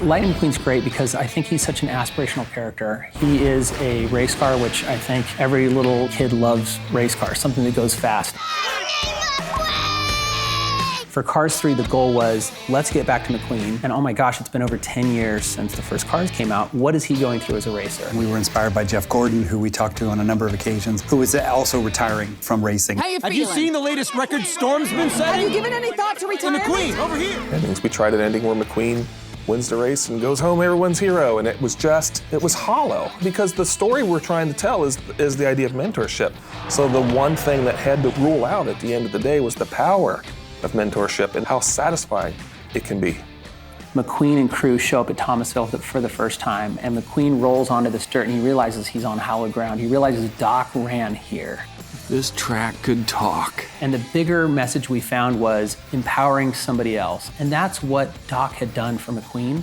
Lightning McQueen's great because I think he's such an aspirational character. He is a race car, which I think every little kid loves race cars, something that goes fast. For Cars 3, the goal was, let's get back to McQueen. And oh my gosh, it's been over 10 years since the first Cars came out. What is he going through as a racer? We were inspired by Jeff Gordon, who we talked to on a number of occasions, who is also retiring from racing. How you feeling? Have you seen the latest record Storm's been setting? Have you given any thought to retirement? McQueen, over here. Endings, we tried an ending where McQueen wins the race and goes home everyone's hero, and it was hollow, because the story we're trying to tell is the idea of mentorship. So the one thing that had to rule out at the end of the day was the power of mentorship and how satisfying it can be. McQueen and crew show up at Thomasville for the first time, and McQueen rolls onto this dirt and he realizes he's on hallowed ground. He realizes Doc ran here. This track could talk. And the bigger message we found was empowering somebody else. And that's what Doc had done for McQueen.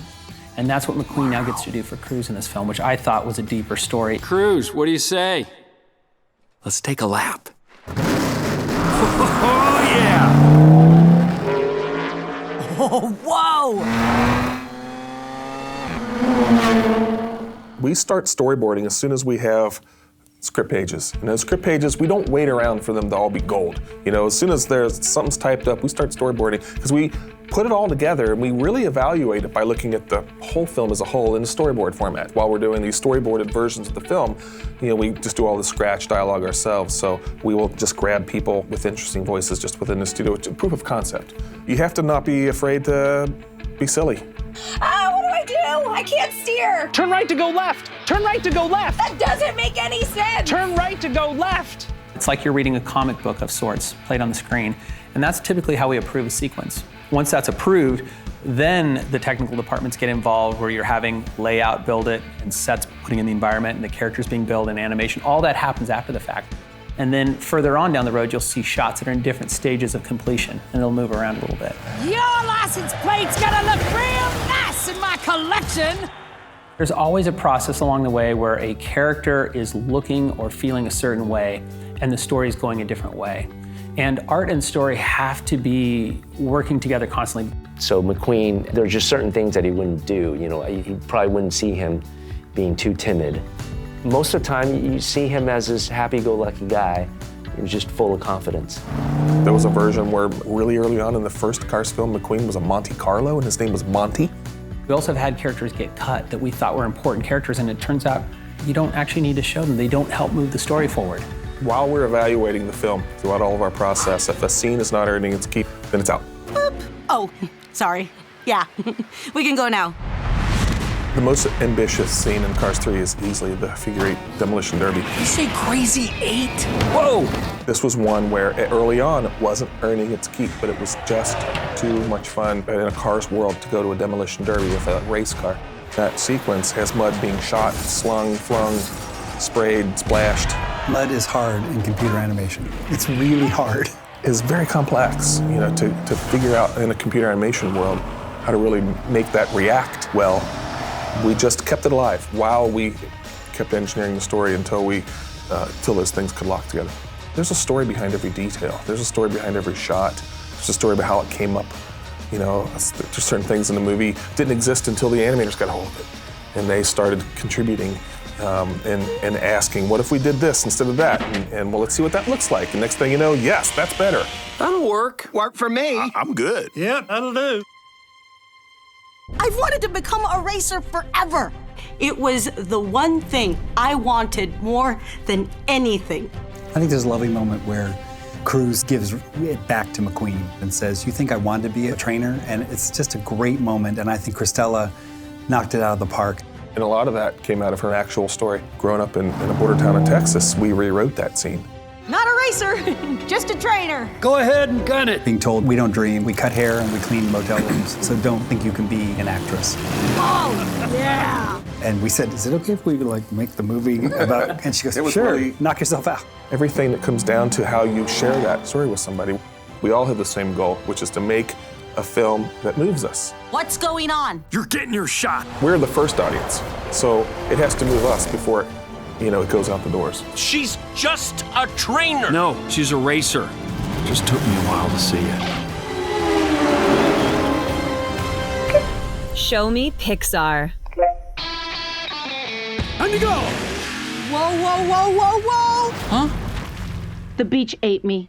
And that's what McQueen now gets to do for Cruz in this film, which I thought was a deeper story. Cruz, what do you say? Let's take a lap. Oh, yeah! Oh, whoa! We start storyboarding as soon as we have script pages. And those script pages, we don't wait around for them to all be gold. You know, as soon as something's typed up, we start storyboarding, because we put it all together and we really evaluate it by looking at the whole film as a whole in a storyboard format. While we're doing these storyboarded versions of the film, you know, we just do all the scratch dialogue ourselves, so we will just grab people with interesting voices just within the studio. It's a proof of concept. You have to not be afraid to be silly. What do I do? I can't steer. Turn right to go left. Turn right to go left. That doesn't make any sense. Turn right to go left. It's like you're reading a comic book of sorts played on the screen. And that's typically how we approve a sequence. Once that's approved, then the technical departments get involved, where you're having layout build it and sets putting in the environment and the characters being built and animation. All that happens after the fact. And then further on down the road, you'll see shots that are in different stages of completion, and they'll move around a little bit. Your license plate's gonna look real nice in my collection. There's always a process along the way where a character is looking or feeling a certain way, and the story is going a different way. And art and story have to be working together constantly. So McQueen, there's just certain things that he wouldn't do. You know, you probably wouldn't see him being too timid. Most of the time, you see him as this happy-go-lucky guy. He was just full of confidence. There was a version where really early on in the first Cars film, McQueen was a Monte Carlo, and his name was Monty. We also have had characters get cut that we thought were important characters, and it turns out you don't actually need to show them. They don't help move the story forward. While we're evaluating the film throughout all of our process, if a scene is not earning its keep, then it's out. Boop. Oh, sorry. Yeah, we can go now. The most ambitious scene in Cars 3 is easily the figure 8 demolition derby. You say crazy 8? Whoa! This was one where early on it wasn't earning its keep, but it was just too much fun in a Cars world to go to a demolition derby with a race car. That sequence has mud being shot, slung, flung, sprayed, splashed. Mud is hard in computer animation. It's really hard. It's very complex, you know, to figure out in a computer animation world how to really make that react well. We just kept it alive while we kept engineering the story until those things could lock together. There's a story behind every detail. There's a story behind every shot. There's a story about how it came up. You know, there's certain things in the movie didn't exist until the animators got a hold of it. And they started contributing and asking, what if we did this instead of that? And well, let's see what that looks like. And next thing you know, yes, that's better. That'll work. Work for me. I'm good. Yep, that'll do. I've wanted to become a racer forever. It was the one thing I wanted more than anything. I think there's a lovely moment where Cruz gives it back to McQueen and says, you think I wanted to be a trainer? And it's just a great moment, and I think Christella knocked it out of the park. And a lot of that came out of her actual story. Growing up in a border town in Texas, we rewrote that scene. Not a racer, just a trainer. Go ahead and gun it. Being told, we don't dream, we cut hair and we clean motel rooms, so don't think you can be an actress. Oh, yeah. And we said, is it okay if we make the movie about, and she goes, sure, really, knock yourself out. Everything that comes down to how you share that story with somebody. We all have the same goal, which is to make a film that moves us. What's going on? You're getting your shot. We're the first audience, so it has to move us before it goes out the doors. She's just a trainer. No, she's a racer. Just took me a while to see it. Show me Pixar. On you go! Whoa, whoa, whoa, whoa, whoa! Huh? The beach ate me.